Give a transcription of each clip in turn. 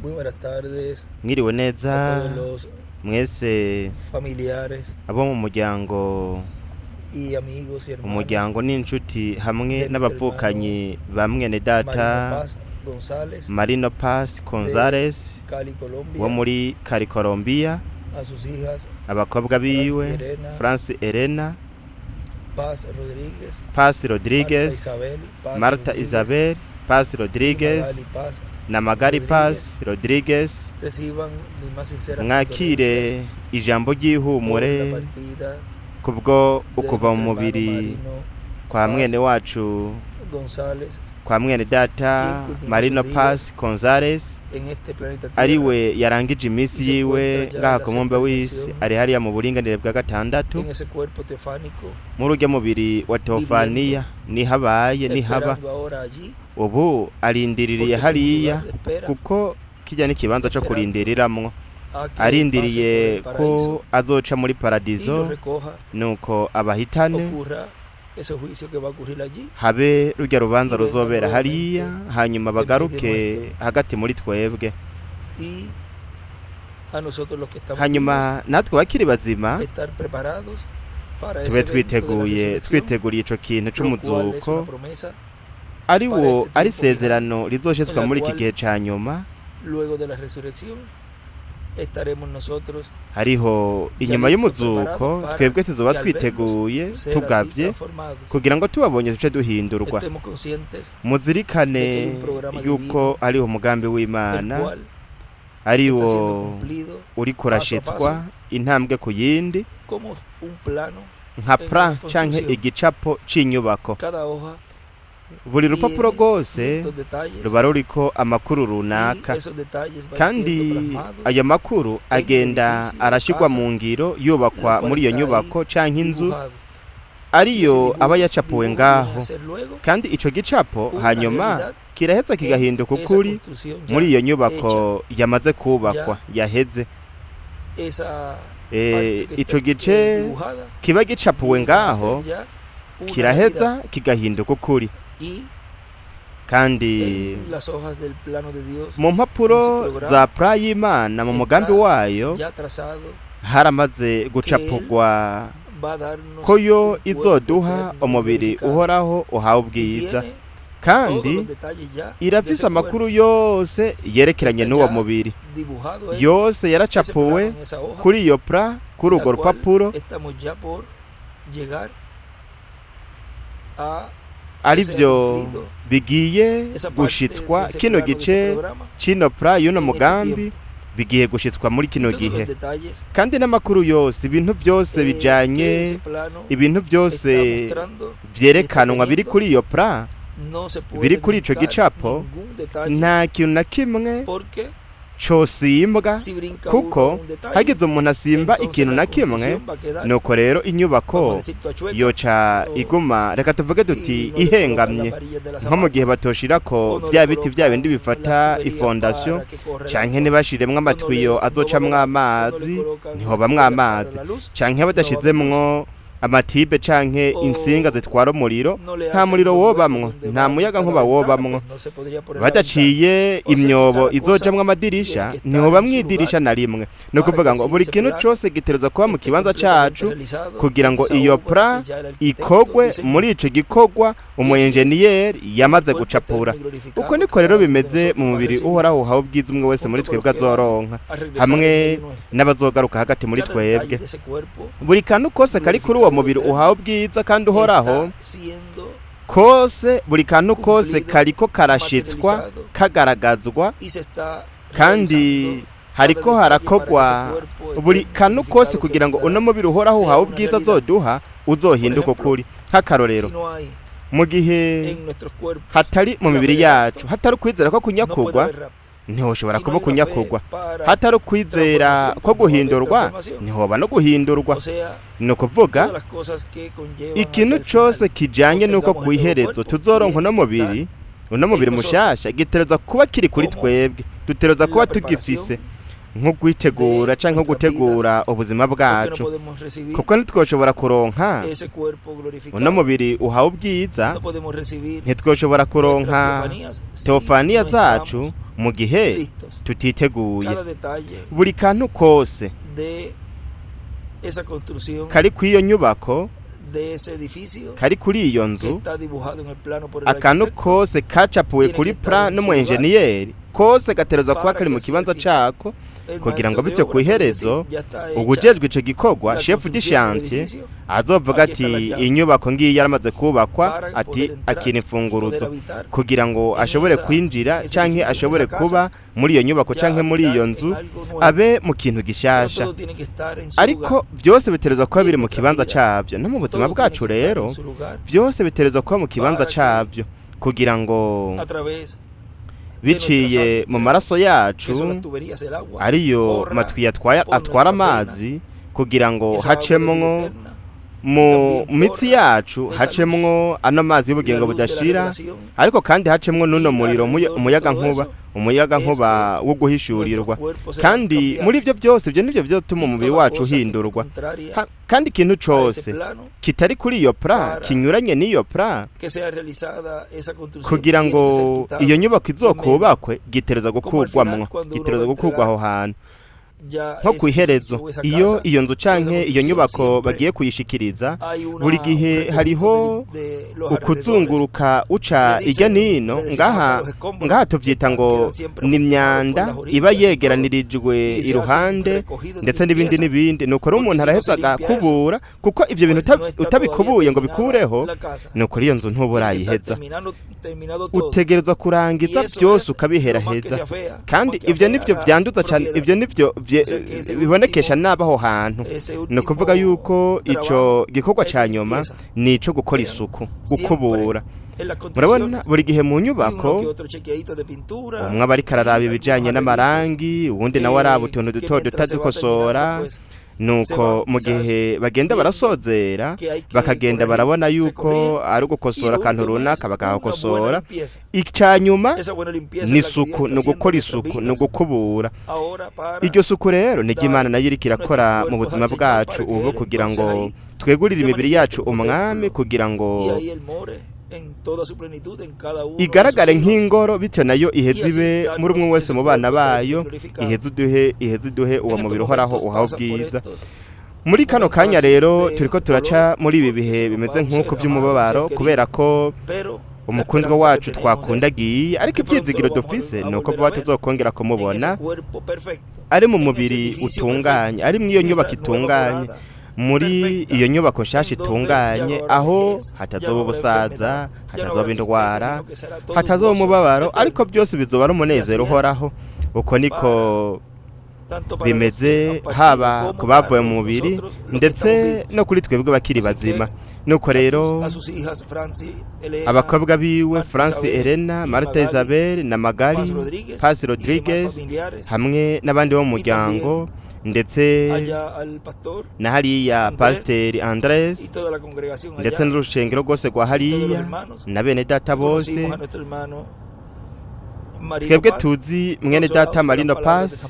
Muy buenas tardes Mwiriwe a neza todos los mwese familiares abo mu muryango y amigos y hermanos umuryango n'inshuti hamwe de nuestro n'abavukanyi ba mwene data Marino Paz González Marino Paz González Cali, wo Colombia, muri Cali Colombia, a sus hijas abakobwa biwe France Elena, Paz Rodríguez, Paz Rodriguez, Marta Rodríguez, Isabel, Paz y Rodriguez Magali Paz, na Magari Paz Rodriguez. reciban mi más sincera Mwakire ijambo por la ry'ihumure partida kubwo de ukuva mu nuestro mubiri hermano Marino kwa mwene wacu González kwa mwene data Marino Paz González en este planeta ari Tierra, we yarangije iminsi Ise yiwe kwenda ngaha jala ku mumbe w'isi separación. ari hariya mu buringanire bwa gatandatu en ese cuerpo teofánico, muri urya mubiri wa Teofaniya nihabaye nihaba esperando ahora allí, ubu arindiririye porque es un hariya lugar de espera, kuko kijya n'ikibanza cyo kurindiriramwo a que arindiriye pase por el ko paraíso azoca muri y lo paradizo recoja, nuko abahitane ocurra ese juicio que va a ocurrir allí, habe rujya rubanza Ibe ruzobera nuevamente hariya hanyuma bagaruke nuestro. hagati muri twebwe y a nosotros los que estamos hanyuma natwe bakiri bazima vivos, estar preparados para tube ese evento de la twiteguye resurrección, twiteguriye ico kintu lo cual es c'umuzuko una promesa ari para wo este ari tiempo final, isezerano rizoshetswa en la muri iki cual gihe ca nyuma. luego de la resurrección estaremos nosotros Hariho inyuma ya y'umuzuko preparados para twebwe tuzoba que al vernos twiteguye ser así tugavye transformados, kugira ngo tubabonye tuce duhindurwa. estemos conscientes Muzirikane de que hay un programa yuko divino, hariho umugambi el w'Imana cual ari está wo siendo cumplido uriko paso a urashitswa paso intambwe ku yindi como un plano nka en plan construcción. canke igicapo c'inyubako. Cada hoja Buri rupapuro tiene rwose ciertos detalles ruba ruriko amakuru y runaka esos detalles van kandi siendo plasmados ayo makuru agenda edificio, arashigwa casa, mu ngiro yubakwa la cual muri iyo está nyubako canke inzu dibujado. ariyo aba yacapuwe Dibujo ngaho, viene a ser luego kandi ico gicapo una hanyuma realidad kiraheza en kigahinduka esa ukuri construcción ya muri iyo nyubako yamaze kubakwa yaheze. esa parte que Ico está gice dibujada kiba gicapuwe viene a ser ngaho ya una kiraheza realidad. kigahinduka ukuri, Y kandi en las hojas del plano de Dios mu mpapuro za pra y'Imana mu mugambi wayo ya trazado haramaze gucapurwa va a darnos ko yo un cuerpo izoduha eterno umubiri glorificado, uhoraho uhawe y ubwiza, tiene kandi todos los detalles ya de irafise ese amakuru cuerpo yose yerekeranye Está n'uwo ya mubiri, dibujado en yose ese plano, yaracapuwe en esa hoja, kuri iyo pra kuri la urwo cual rupapuro, estamos ya por llegar a arivyo bigiye esa parte gushitswa de ese kino plano, de ese gice programa, c'ino pra y'uno en este mugambi tiempo. bigiye gushitswa muri Y kino todos los gihe, detalles kandi n'amakuru yose ibintu byose que bijanye ese plano ibintu byose está mostrando, vyerekanwa está biri teniendo, kuri iyo pra no se puede biri kuri ico brincar gicapo, ningún detalle, nta kintu na kimwe porque cosimbwa, si brinca kuko uno un detalle, hagize umuntu asimba entonces ikintu la na kimwe, construcción va a quedar, nuko rero vamos a inyubako decir, toachueca, yoca o iguma, reka tuvuge si tuti no le colocan ihengamye, las varillas de la nko mu sabana, gihe batoshirako o no le vya biti vya colocan bindi bifata las tuberías ifondasiyo para que corra el canke agua, ntibashiremwo o no le- amatwiyo no azocamwo va- amazi o no le colocan ntihobamwo las tuberías amazi, para la luz, canke badashizemwo amatibe canke o insinga zitwara umuriro no le nta hacen muriro los huecos wobamwo, donde nta va muyaga cada nkuba ventana, wobamwo, pues no se podría poner la ventana. badaciye O sea, imyobo cada izojamwo cosa amadirisha tiene que estar ntihoba en su mwidirisha lugar na rimwe. Ni para ukuvuga que ngo así buri ese kintu plano cose gitegerezwa kuba mu esté kibanza completamente cacu realizado kugira en ngo esa iyo obra pra que ya el arquitecto ikogwe diseñó. muri ico gikorwa umuyenjeniyeri yamaze gucapura. Uko niko rero bimeze mu mubiri uhoraho uhawe ubwiza umwe wese muri twebwe azoronka, hamwe n'abazogaruka hagati muri twebwe. Buri kantu kose kari kuri uwo mubiri uhawe ubwiza kandi uhoraho kose, buri kantu kose kariko karashitswa kagaragazwa, kandi hariko harakogwa buri kantu kose kugira ngo uno mubiri uhoraho uhawe ubwiza azoduha uzohinduka ukuri. Nk'akarorero, mu gihe hatari mu mibiri yacu hatari ukwizera ko kunyakugwa, ntihoshobora kuba kunyakugwa, hatari ukwizera ko guhindurwa, ntihoba no guhindurwa. Ni ukuvuga ikintu cose kijanye n'uko kw'iherezo tuzoronka uno mubiri mushasha gitereza kuba kiri kuri twebwe, dutereza kuba tugifise nko kwitegura canke nko gutegura ubuzima bwacu, kuko ntitwoshobora kuronka uno mubiri uhawe ubwiza, ntitwoshobora kuronka teofaniya zacu mu gihe listos. tutiteguye. Cada detalle Buri kantu kose de esa construcción, kari kw'iyo nyubako, de ese edificio kari kuri iyo que nzu, está dibujado en el plano por el akantu arquitecto, kose kacapuwe kuri plan n'umuenjeniyeri, kose gaterezwa kuba kari mu kibanza cako, el kugira ngo maestro de bityo obra ku puede iherezo decir, ya está hecha ubujejwe ico gikorwa la chef du construcción del chantier edificio, azovuga aquí ati está la llave. inyubako ngiyi yaramaze kubakwa, para ati poder entrar akira y poder imfunguruzo habitar kugira ngo en ashobore esa- kwinjira ese canke edificio, ashobore esa kuba casa, muri iyo nyubako ya canke muri habitar iyo en nzu, algo nuevo. abe mu kintu Pero gishasha. todo tiene que estar en su Ariko lugar. byose biterezwa kuba biri mu Nuestras kibanza vidas. cabyo, no mu buzima Todo bwacu tiene que estar rero en su lugar, byose biterezwa kuba mu kibanza para que cabyo, kugira ngo a través biciye mu maraso que yacu son las tuberías del agua, ariyo corra matwi por atwara nuestras amazi, kugira ngo esa agua de vida hacemwo eterna, mu mitsi yacu esa hacemwo ano mazi la y'ubugingo luz de la budashira, revelación, ariko kandi hacemwo n'uno y muriro alrededor de umuyaga todo nkuba eso, umuyaga es nkuba que wo guhishurirwa. nuestros cuerpos serán Kandi cambiados. muri ibyo byose, ibyo nibyo bizotuma Y umubiri toda wacu cosa que esté uhindurwa. contraria Kandi ikintu a ese cose plano, kitari kuri iyo pra, para kinyuranye n'iyo pra, que sea realizada esa construcción, kugira tiene ngo que ser quitado iyo nyubako de medio. izokubakwe gitereza Como al gukurwamwo, final, cuando uno gitereza va a gukurwa aho hantu. Ya Nko ese ku iherezo, edificio o esa iyo casa, iyo nzu canke esa iyo construcción nyubako siempre bagiye kuyishikiriza, hay una- buri gihe un recorrido hariho de los ukuzunguruka uca Le dicen- ijya nino, le decimos ngaha a los escombros ngaha que tuvyita ngo quedan siempre ni ocupados imyanda por las orillas iba y todo, yegeranirijwe y se hace iruhande, un recogido de ndetse n'ibindi limpieza, n'ibindi. Nuko rero porque umuntu si no araheza se limpia eso, agakubura, kuko ivyo bintu pues no está utabikubuye ngo todavía bikureho, terminada la casa. nuko iyo nzu ntuba Tiene que urayiheza. estar terminado todo. Utegerezwa kurangiza Y eso byose es lo más que ukabiheraheza, se afea, kandi lo más que ivyo afea nivyo la vyanduza cane, propiedad. ivyo nivyo O sea que ese bibonekesha último- nabaho hantu. ese Ni último ukuvuga yuko ico trabajo gikorwa es ca nyuma limpieza. ni ico gukora Vean, isuku, siempre gukubura. en las Murabona construcciones buri gihe mu hay uno nyubako que otro chequeadito de pintura, umwe aba ariko araraba y ibijanye algunos n'amarangi, uwundi nawe araba utuntu que duto duto mientras se va adukosora. terminando, pues, Nuko mu gihe bagenda barasozera que hay que bakagenda corregir, barabona se yuko corrige, ari ugukosora y akantu lo último runaka es una bakahakosora. buena limpieza. Icya nyuma Esa buena limpieza ni es la que Dios isuku, está ni ugukora haciendo en isuku, nuestras ni vidas. ugukubura. Ahora para Iryo suku rero ni dar Imana nayo iriko irakora nuestros mu cuerpos buzima al Señor bwacu para que ubu, Él kugira entonces ngo ahí twegurire se imibiri manifieste yacu como umwami, templo, kugira ngo y ahí Él more en toda su plenitud en cada uno igaragare de sus hijos. nk'ingoro, bityo nayo iheze Y así ibe darnos muri umwe wese ese mu bana cuerpo bayo, glorificado. iheze iduhe uwo En estos mubiri uhoraho momentos uhawe pasa por ubwiza. estos Muri kano kanya rero de turiko turaca muri ibi bihe bimeze nk'uko by'umubabaro, kubera ko pero umukundwa wacu twakunda agiye, ariko ibyizigiro dufise ni uko vuba tuzokongera kumubona ari mu mubiri utunganye, ari mu iyo nyubako itunganye, muri iyo nyubako nshasha itunganye, aho hatazoba ubusaza, hatazoba indwara, hatazoba umubabaro, ariko byose bizoba ari umunezero uhoraho. Uko niko bimeze haba ku bavuye mu mubiri ndetse no kuri twebwe bakiri bazima. Nuko rero abakobwa biwe France Elena, Marta Isabel na Magali, Pasi Rodriguez hamwe n'abandi bo mu muryango, ndetse na hariya Pasiteri Andres, ndetse n'urushengero rwose rwa hariya na bene data bose. Twebwe tuzi mwene data Marino Pasi,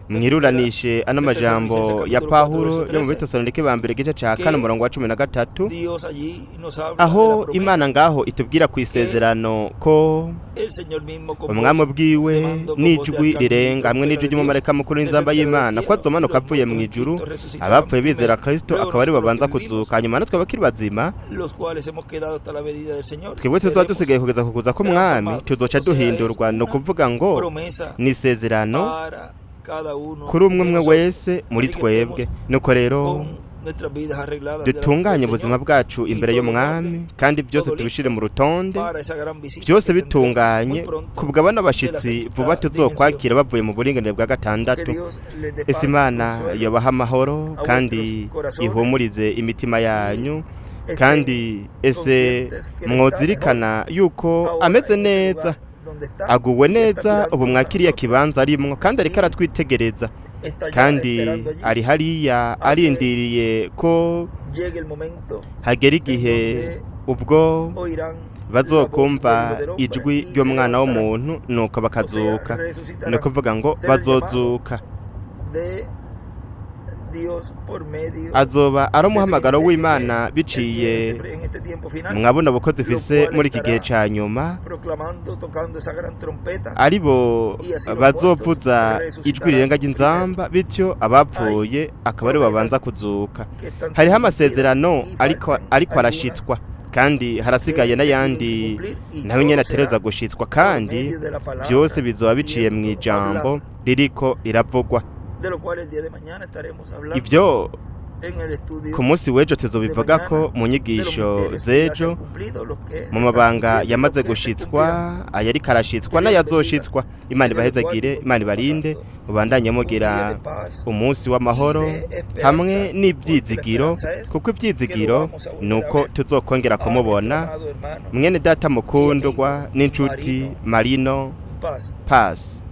mwiruranishe ano majambo ya Pawulo yo mu Bitesalonike ba mbere igice ca 4:13, aho Imana ngaho itubwira ku isezerano ko umwami bwiwe n'ijwi rirenga hamwe n'ijwi ry'umumarayika mukuru n'inzamba y'Imana ko azomanuka avuye mu ijuru, abapfuye bizera Kristo akaba ari babanza kuzuka, hanyuma natwe abakiri bazima twebwe tuzoba dusigaye kugeza kukuza k'umwami tuzoca duhindurwa. Ni ukuvuga ngo ni isezerano kuri umwe umwe wese muri twebwe. Nuko rero dutunganye ubuzima bwacu imbere y'umwami, kandi byose tubishire mu rutonde, byose bitunganye kubw'abana bashitsi vuba tuzokwakira bavuye mu buringanire bwa gatandatu. Ese Imana yobaha amahoro kandi ihumurize imitima yanyu, kandi ese mwozirikana yuko ameze neza, aguwe neza ubu mwakiriya kibanza arimwo, kandi ariko aratwitegereza, kandi ari hariya arindiriye ko hagera igihe ubwo bazokumva ijwi ry'umwana w'umuntu nuko bakazuka. Ni ukuvuga ngo bazozuka azoba ari umuhamagaro w'Imana biciye mwabona bukozi ifise muri iki gihe ca nyuma, ari bo bazovuza ijwi rirenga ry'inzamba, bityo abapfuye akaba ari babanza kuzuka. Hariho amasezerano ariko arashitswa, kandi harasigaye n'ayandi nawe nyene atereza gushitswa, kandi byose bizoba biciye mu ijambo ririko riravugwa. Ibyo ku munsi w'ejo tuzobivuga ko mu nyigisho z'ejo, mu mabanga yamaze gushitswa, ayariko arashitswa n'ayazoshitswa. Imana ibahezagire, Imana ibarinde, mubandanye mugira umunsi w'amahoro hamwe n'ibyizigiro, kuko ibyizigiro nuko tuzokongera kumubona mwene data mukundwa n'inshuti Marino Pasi.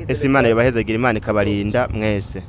Ese Imana ibahezagire, Imana ikabarinda mwese.